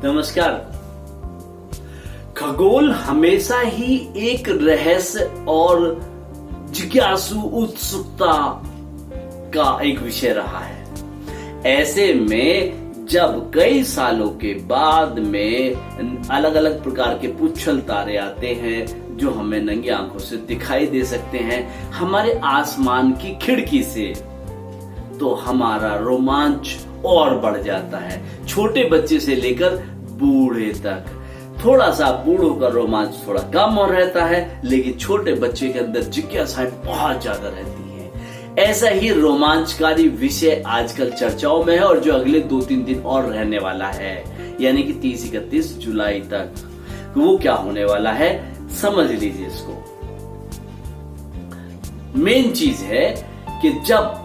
नमस्कार। खगोल हमेशा ही एक रहस्य और जिज्ञासु उत्सुकता का एक विषय रहा है। ऐसे में जब कई सालों के बाद में अलग अलग प्रकार के पुच्छल तारे आते हैं जो हमें नंगी आंखों से दिखाई दे सकते हैं हमारे आसमान की खिड़की से, तो हमारा रोमांच और बढ़ जाता है। छोटे बच्चे से लेकर बूढ़े तक। थोड़ा सा बूढ़ों का रोमांच थोड़ा कम और रहता है, लेकिन छोटे बच्चे के अंदर जिज्ञासाएं बहुत ज्यादा रहती हैं। ऐसा ही रोमांचकारी विषय आजकल चर्चाओं में है और जो अगले 2-3 दिन और रहने वाला है, यानी कि 30-31 जुलाई तक। वो क्या होने वाला है समझ लीजिए इसको। मेन चीज है कि जब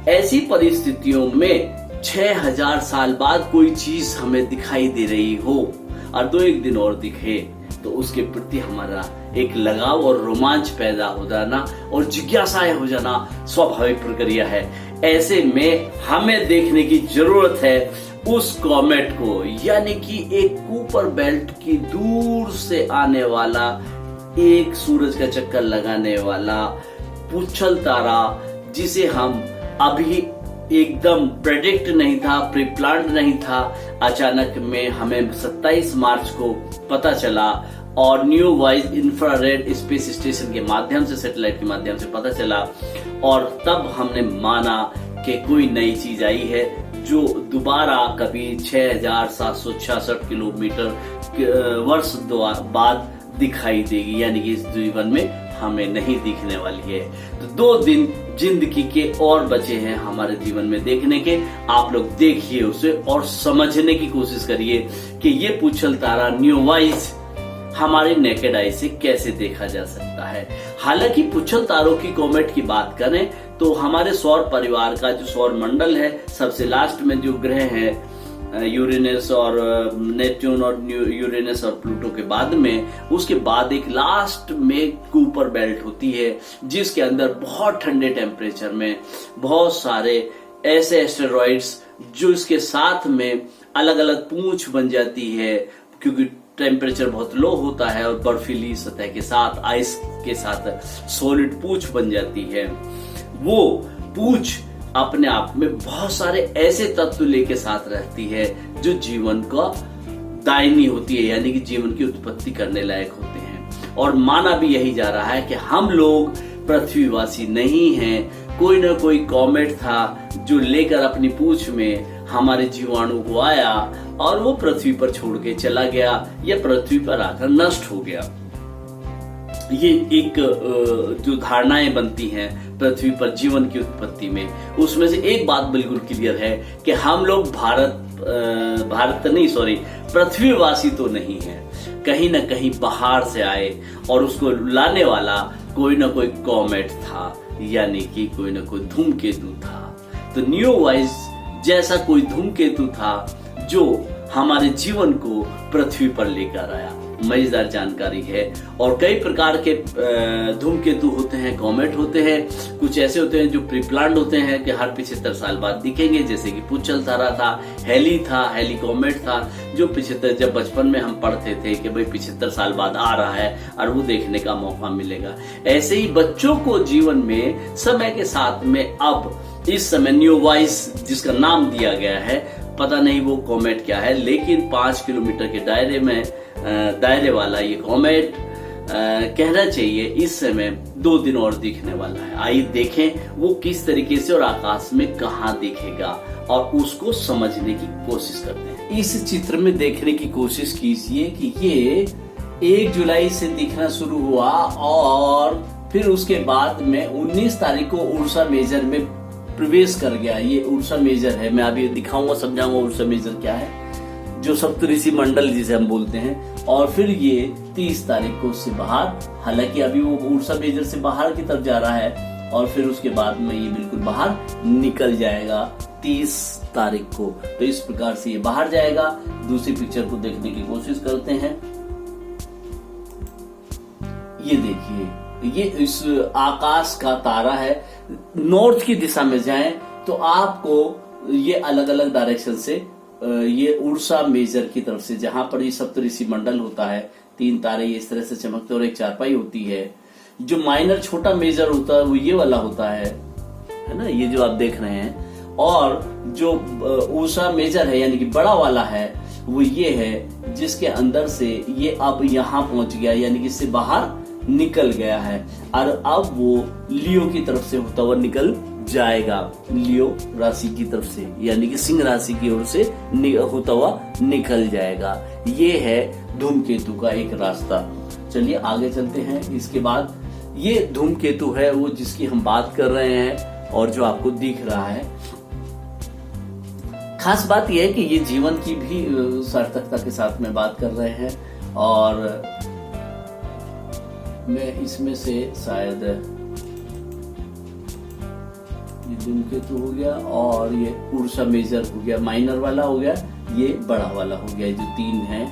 ऐसी परिस्थितियों में 6000 साल बाद कोई चीज हमें दिखाई दे रही हो और 2-1 दिन और दिखे, तो उसके प्रति हमारा एक लगाव और रोमांच पैदा हो जाना और जिज्ञासाएं हो जाना स्वाभाविक प्रक्रिया है। ऐसे में हमें देखने की जरूरत है उस कॉमेट को, यानी कि एक कूपर बेल्ट की दूर से आने वाला, एक सूरज का चक्कर लगाने वाला पुच्छल तारा, जिसे हम अभी एकदम प्रेडिक्ट नहीं था, प्री प्लान्ड नहीं था। अचानक में हमें 27 मार्च को पता चला और new wise infrared space station के माध्यम से, सैटेलाइट के माध्यम से पता चला, और तब हमने माना कि कोई नई चीज आई है जो दोबारा कभी 6766 किलोमीटर वर्ष बाद दिखाई देगी, यानी कि इस जीवन में हमें नहीं दिखने वाली है। तो 2 दिन जिंदगी के और बचे हैं हमारे जीवन में देखने के। आप लोग देखिए उसे और समझने की कोशिश करिए कि ये पुच्छल तारा न्यू वाइज हमारी नेकेड आई से कैसे देखा जा सकता है। हालांकि पुच्छल तारों की कॉमेट की बात करें तो हमारे सौर परिवार का जो सौर मंडल है, सबसे लास्ट में जो ग्रह है यूरेनस और नेपच्यून और यूरेनस और प्लूटो के बाद में, उसके बाद एक लास्ट में कूपर बेल्ट होती है जिसके अंदर बहुत ठंडे टेम्परेचर में बहुत सारे ऐसे एस्टेरॉइड्स जो इसके साथ में अलग अलग पूंछ बन जाती है, क्योंकि टेम्परेचर बहुत लो होता है और बर्फीली सतह के साथ, आइस के साथ सॉलिड पूंछ बन जाती है। वो पूंछ अपने आप में बहुत सारे ऐसे तत्व लेके साथ रहती है जो जीवन का दायनी होती है, यानी कि जीवन की उत्पत्ति करने लायक होते हैं। और माना भी यही जा रहा है कि हम लोग पृथ्वीवासी नहीं हैं। कोई ना कोई कॉमेट था जो लेकर अपनी पूंछ में हमारे जीवाणु को आया और वो पृथ्वी पर छोड़ के चला गया या पृथ्वी पर आकर नष्ट हो गया। ये एक जो धारणाएं बनती हैं पृथ्वी पर जीवन की उत्पत्ति में, उसमें से एक बात बिल्कुल क्लियर है कि हम लोग पृथ्वीवासी तो नहीं है, कहीं ना कहीं बाहर से आए और उसको लाने वाला कोई ना कोई कॉमेट था, यानी कि कोई ना कोई धूमकेतु था। तो न्यू वाइज जैसा कोई धूमकेतु था जो हमारे जीवन को पृथ्वी पर लेकर आया। मजेदार जानकारी है। और कई प्रकार के धूमकेतु होते हैं, कॉमेट होते हैं। कुछ ऐसे होते हैं जो प्री प्लान्ड होते हैं कि हर 75 साल बाद दिखेंगे, जैसे कि पुच्छल तारा था, हेली कॉमेट था, जो 75, जब बचपन में हम पढ़ते थे कि भाई 75 साल बाद आ रहा है और वो देखने का मौका मिलेगा। ऐसे ही बच्चों को जीवन में समय के साथ में अब इस समय न्यू वाइज जिसका नाम दिया गया है, पता नहीं वो कॉमेट क्या है, लेकिन 5 किलोमीटर के दायरे वाला ये कॉमेट कहना चाहिए इस समय 2 दिन और दिखने वाला है। आइए देखें वो किस तरीके से और आकाश में कहां दिखेगा और उसको समझने की कोशिश करते हैं। इस चित्र में देखने की कोशिश कीजिए कि ये 1 जुलाई से दिखना शुरू हुआ और फिर उसके बाद में 19 तारीख को उर्सा मेजर में प्रवेश कर गया। ये उर्सा मेजर है, मैं अभी दिखाऊंगा, समझाऊंगा उर्सा मेजर क्या है, जो सप्तऋषि मंडल जिसे हम बोलते हैं। और फिर ये 30 तारीख को उससे बाहर, हालांकि अभी वो उर्सा मेजर से बाहर की तरफ जा रहा है, और फिर उसके बाद में ये बिल्कुल बाहर निकल जाएगा 30 तारीख को। तो इस प्रकार से ये बाहर जाएगा। दूसरी पिक्चर को देखने की कोशिश करते हैं। ये देखिए, ये इस आकाश का तारा है। नॉर्थ की दिशा में जाएं तो आपको ये अलग अलग डायरेक्शन से ये उर्सा मेजर की तरफ से, जहां पर ये सप्तऋषि मंडल होता है, 3 तारे इस तरह से चमकते और एक चारपाई होती है। जो माइनर छोटा मेजर होता है वो ये वाला होता है ना, ये जो आप देख रहे हैं। और जो उर्सा मेजर है यानी कि बड़ा वाला है वो ये है, जिसके अंदर से ये अब यहाँ पहुंच गया, यानी कि इससे बाहर निकल गया है और अब वो लियो की तरफ से होता हुआ निकल जाएगा, लियो राशि की तरफ से, यानी कि सिंह राशि की ओर से होता हुआ निकल जाएगा। ये है धूमकेतु का एक रास्ता। चलिए आगे चलते हैं। इसके बाद ये धूमकेतु है वो जिसकी हम बात कर रहे हैं और जो आपको दिख रहा है। खास बात यह है कि ये जीवन की भी सार्थकता के साथ में बात कर रहे हैं और मैं इसमें से शायद ये धूमकेतु हो गया और ये उर्सा मेजर हो गया, माइनर वाला हो गया, ये बड़ा वाला हो गया, जो 3 है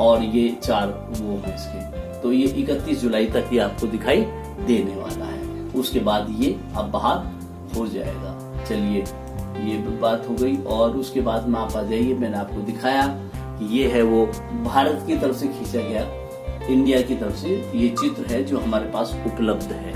और ये 4 वो है इसके। तो ये 31 जुलाई तक ये आपको दिखाई देने वाला है। उसके बाद ये अब बाहर हो जाएगा। चलिए ये बात हो गई और उसके बाद में आप आ जाइए। मैंने आपको दिखाया कि ये है वो भारत की तरफ से खींचा गया, इंडिया की तरफ से ये चित्र है जो हमारे पास उपलब्ध है।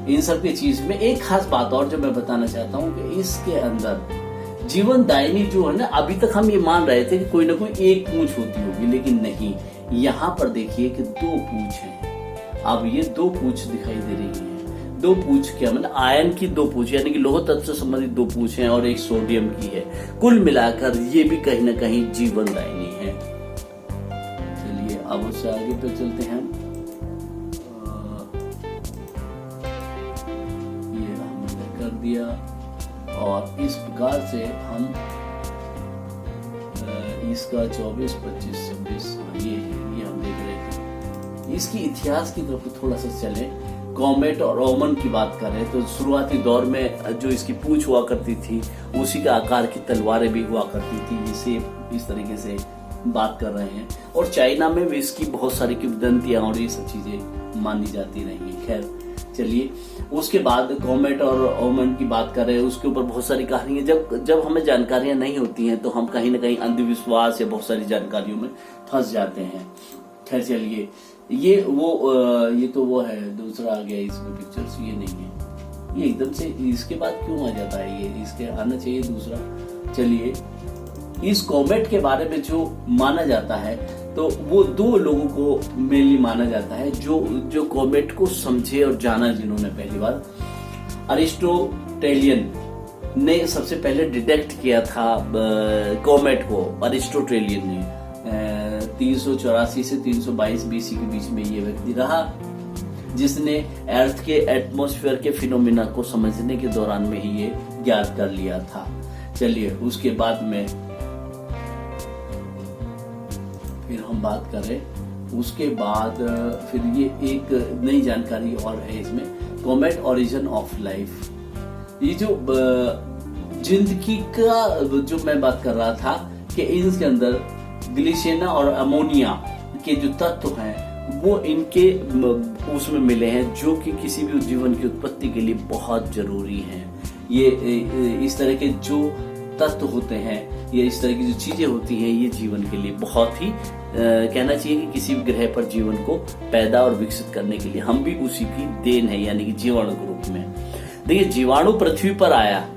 इन सब की चीज में एक खास बात और जो मैं बताना चाहता हूँ कि इसके अंदर जीवन दायिनी जो है ना, अभी तक हम ये मान रहे थे कि कोई ना कोई एक पूंछ होती होगी, लेकिन नहीं, यहाँ पर देखिए कि 2 पूंछ हैं। अब ये 2 पूंछ दिखाई दे रही है। 2 पूंछ क्या मतलब आयन की 2 पूंछ, यानी कि लोह तत्व से संबंधित 2 पूंछ हैं और एक सोडियम की है। कुल मिलाकर ये भी कहीं ना कहीं जीवन दायिनी है। चलिए अब उससे आगे पे चलते हैं। ये हमने कर दिया और इस प्रकार से हम इसका 24, 25, 26 ये हम देख रहे थे। इसकी इतिहास की तरफ थोड़ा सा चले। कॉमेट और ओमन की बात करें तो शुरुआती दौर में जो इसकी पूंछ हुआ करती थी उसी का आकार की तलवारें भी हुआ करती थी, जिसे इस तरीके से बात कर रहे हैं। और चाइना में भी इसकी बहुत सारी किंवदंतियां और ये सब चीजें मानी जाती रही। खैर चलिए, उसके बाद कॉमेट और ओमन की बात करें, उसके ऊपर बहुत सारी कहानियां, जब हमें जानकारियां नहीं होती हैं तो हम कहीं ना कहीं अंधविश्वास या बहुत सारी जानकारियों में फंस जाते हैं। खैर चलिए, ये तो वो है, दूसरा आ गया इसमें पिक्चर्स, ये नहीं है, ये एकदम से इसके बाद क्यों आ जाता है, ये इसके आना चाहिए दूसरा। चलिए, इस कॉमेट के बारे में जो माना जाता है तो वो 2 लोगों को मेनली माना जाता है जो कॉमेट को समझे और जाना जिन्होंने पहली बार। अरिस्टोटेलियन ने सबसे पहले डिटेक्ट किया था कॉमेट को, अरिस्टोटेलियन ने 384 से 322 बीसी के बीच में ये व्यक्ति रहा, जिसने अर्थ के एटमॉस्फेयर के फिनोमिना को समझने के दौरान में ही ये ज्ञात कर लिया था। चलिए, उसके बाद में फिर हम बात करें, उसके बाद फिर ये एक नई जानकारी और है इसमें, कॉमेट ओरिजिन ऑफ लाइफ। ये जो जिंदगी का जो मैं बात कर रहा था कि इसके अंदर ग्लिसेना और अमोनिया के जो तत्व हैं वो इनके उसमें मिले हैं, जो कि किसी भी जीवन की उत्पत्ति के लिए बहुत जरूरी हैं। ये इस तरह के जो तत्व होते हैं, ये इस तरह की जो चीजें होती हैं, ये जीवन के लिए बहुत ही कहना चाहिए कि किसी भी ग्रह पर जीवन को पैदा और विकसित करने के लिए हम भी उसी की देन है, यानी कि जीवाणु के रूप में। देखिए, जीवाणु पृथ्वी पर आया,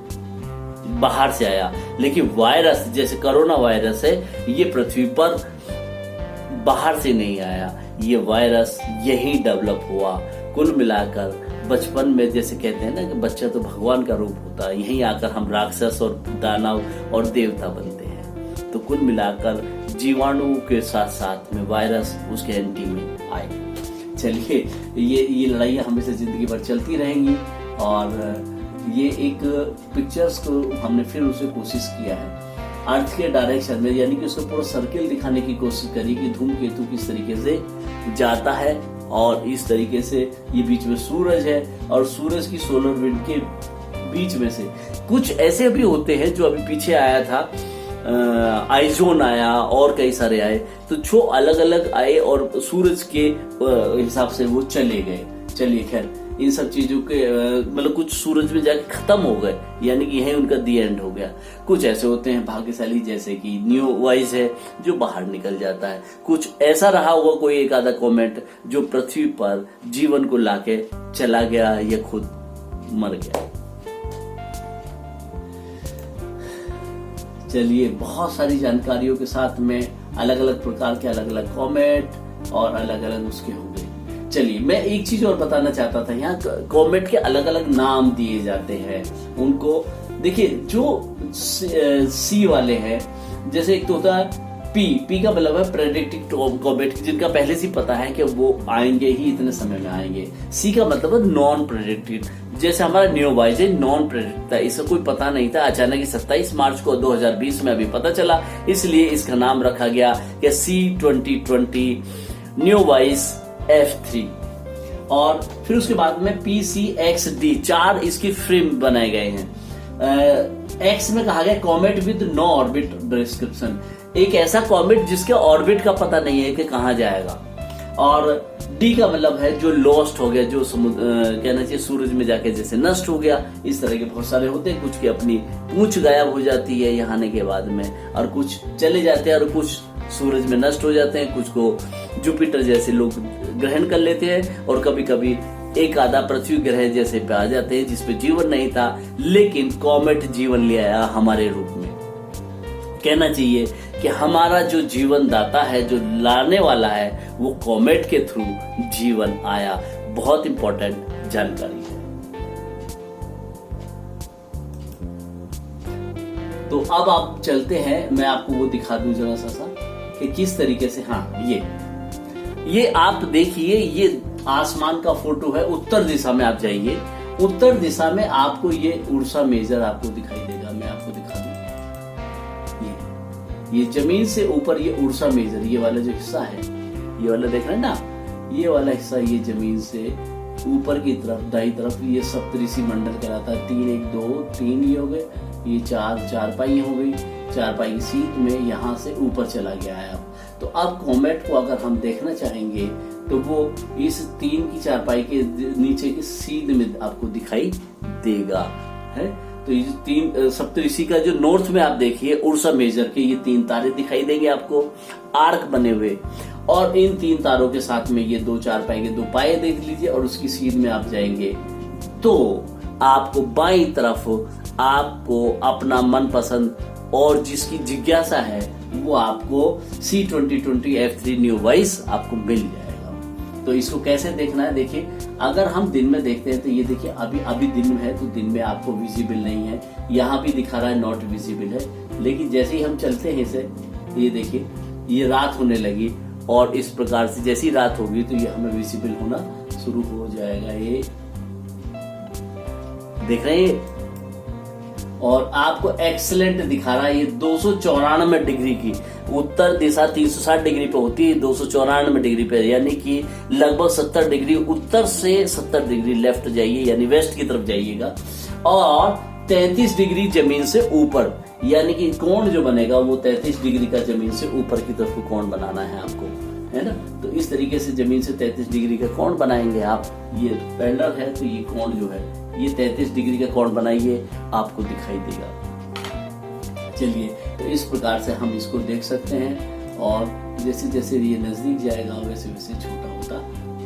बाहर से आया, लेकिन वायरस जैसे कोरोना वायरस है, ये पृथ्वी पर बाहर से नहीं आया, ये वायरस यही डेवलप हुआ। कुल मिलाकर बचपन में जैसे कहते हैं ना कि बच्चा तो भगवान का रूप होता है, यहीं आकर हम राक्षस और दानव और देवता बनते हैं। तो कुल मिलाकर जीवाणु के साथ साथ में वायरस उसके एंटी में आए। चलिए, ये लड़ाइयाँ हमेशा जिंदगी भर चलती रहेंगी और ये एक पिक्चर्स को हमने फिर उसे कोशिश किया है अर्थ के डायरेक्शन में, यानी कि उसको पूरा सर्किल दिखाने की कोशिश करी कि धूमकेतु किस तरीके से जाता है और इस तरीके से ये बीच में सूरज है और सूरज की सोलर विंड के बीच में से कुछ ऐसे भी होते हैं जो अभी पीछे आया था, आइजोन आया और कई सारे आए, तो जो अलग अलग आए और सूरज के हिसाब से वो चले गए। चलिए, खैर इन सब चीजों के मतलब कुछ सूरज में जाके खत्म हो गए, यानी कि यही उनका दी एंड हो गया। कुछ ऐसे होते हैं भाग्यशाली, जैसे कि न्यू वाइज है जो बाहर निकल जाता है। कुछ ऐसा रहा होगा कोई एक आधा कॉमेट जो पृथ्वी पर जीवन को लाके चला गया या खुद मर गया। चलिए, बहुत सारी जानकारियों के साथ में अलग अलग प्रकार के अलग अलग कॉमेट और अलग अलग उसके हो गए। चलिए, मैं एक चीज और बताना चाहता था, यहाँ कॉमेट के अलग अलग नाम दिए जाते हैं उनको। देखिए, जो सी वाले हैं, जैसे एक तो होता है पी का मतलब है प्रेडिक्टिव कॉमेट, जिनका पहले से पता है कि वो आएंगे ही इतने समय में आएंगे। सी का मतलब है नॉन प्रेडिक्टिव, जैसे हमारा न्यूवाइज है नॉन प्रेडिक्ट था, इसका कोई पता नहीं था, अचानक 27 मार्च को 2020 में अभी पता चला, इसलिए इसका नाम रखा गया कि C2020 न्यूवाइज F3। और फिर उसके बाद में PCXD 4 इसकी फ्रेम बनाए गए हैं। एक्स में कहा गया comet with no orbit description, एक ऐसा कॉमेट जिसके ऑर्बिट का पता नहीं है कि कहाँ जाएगा। और डी का मतलब है जो लॉस्ट हो गया, जो कहना चाहिए सूरज में जाके जैसे नष्ट हो गया। इस तरह के बहुत सारे होते हैं, कुछ की अपनी पूंछ गायब हो जाती है यहाँ आने के बाद में, और कुछ चले जाते हैं और कुछ सूरज में नष्ट हो जाते हैं, कुछ को जुपिटर जैसे लोग ग्रहण कर लेते हैं, और कभी कभी एक आधा पृथ्वी ग्रह जैसे पे आ जाते हैं जिसपे जीवन नहीं था, लेकिन कॉमेट जीवन ले आया हमारे रूप में। कहना चाहिए कि हमारा जो जीवन दाता है, जो लाने वाला है, वो कॉमेट के थ्रू जीवन आया। बहुत इंपॉर्टेंट जानकारी है। तो अब आप चलते हैं, मैं आपको वो दिखा दूं जरा सा कि किस तरीके से। हाँ, ये आप देखिए, ये आसमान का फोटो है। उत्तर दिशा में आप जाइए, उत्तर दिशा में आपको ये उर्सा मेजर आपको दिखाई देगा। मैं आपको दिखा दूं, ये जमीन से ऊपर ये उर्सा मेजर, ये वाला जो हिस्सा है, ये वाला देख रहे हैं ना, ये वाला हिस्सा, ये जमीन से ऊपर की तरफ दाई तरफ ये सप्तऋषि मंडल कहलाता है। 3 1 2 3 ये हो गए, ये 4 पाई हो गई, 4 पाई की सीध में यहाँ से ऊपर चला गया है। तो अब कॉमेट को अगर हम देखना चाहेंगे तो वो इस 3 की 4 पाई के नीचे की सीध में आपको दिखाई देगा, है। तो ये 3 सप्तऋषि का जो नॉर्थ में आप देखिए उर्सा मेजर के ये 3 तारे दिखाई देंगे आपको, आर्क बने हुए। और इन 3 तारों के साथ में ये 2 4 पाई के 2 पाए देख लीजिए, और उसकी सीध में आप जाएंगे तो आपको बाईं तरफ आपको अपना मनपसंद और जिसकी जिज्ञासा है वो आपको C2020 F3 न्यूवाइज आपको मिल जाएगा। तो इसको कैसे देखना है, देखिए, अगर हम दिन में देखते हैं तो ये देखिए, अभी दिन है तो दिन में आपको विजिबल नहीं है, यहाँ भी दिखा रहा है नॉट विजिबल है। लेकिन जैसे ही हम चलते हैं इसे, ये देखिए, ये रात होने लगी, और इस प्रकार से जैसी रात होगी तो ये हमें विजिबल होना शुरू हो जाएगा। ये देख रहे हैं, और आपको एक्सीलेंट दिखा रहा है। ये 294 डिग्री की उत्तर दिशा 360 डिग्री पे होती है, 294 डिग्री पे, यानी कि लगभग 70 डिग्री उत्तर से 70 डिग्री लेफ्ट जाइए, यानी वेस्ट की तरफ जाइएगा, और 33 डिग्री जमीन से ऊपर, यानी कि कोण जो बनेगा वो 33 डिग्री का जमीन से ऊपर की तरफ को कोण बनाना है आपको, है ना। तो इस तरीके से जमीन से 33 डिग्री का कोण बनाएंगे आप। ये पेंडल है तो ये कोण जो है ये 33 डिग्री का कोण बनाइए, आपको दिखाई देगा। चलिए, तो इस प्रकार से हम इसको देख सकते हैं, और जैसे जैसे ये नजदीक जाएगा वैसे वैसे छोटा होता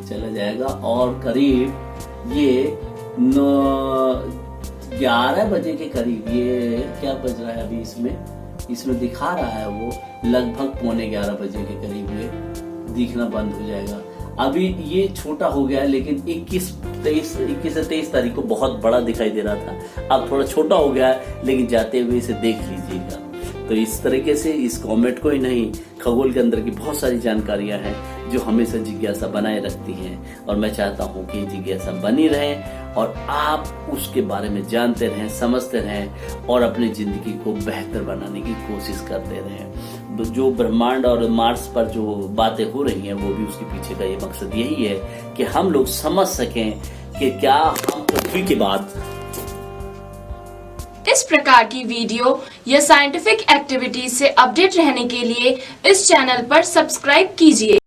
चला जाएगा, और करीब ये 11 बजे के करीब, ये क्या बज रहा है अभी, इसमें दिखा रहा है वो लगभग 11:15 बजे के करीब ये दिखना बंद हो जाएगा। अभी ये छोटा हो गया है, लेकिन 21 से 23 तारीख को बहुत बड़ा दिखाई दे रहा था, अब थोड़ा छोटा हो गया है, लेकिन जाते हुए इसे देख लीजिएगा। तो इस तरीके से इस कॉमेट को ही नहीं, खगोल के अंदर की बहुत सारी जानकारियां हैं जो हमेशा जिज्ञासा बनाए रखती हैं, और मैं चाहता हूं कि जिज्ञासा बनी रहे और आप उसके बारे में जानते रहें, समझते रहें, और अपनी जिंदगी को बेहतर बनाने की कोशिश करते रहें। जो ब्रह्मांड और मार्स पर जो बातें हो रही हैं, वो भी उसके पीछे का ये मकसद यही है कि हम लोग समझ सकें कि क्या हम पृथ्वी के बाद इस प्रकार की वीडियो या साइंटिफिक एक्टिविटीज से अपडेट रहने के लिए इस चैनल पर सब्सक्राइब कीजिए।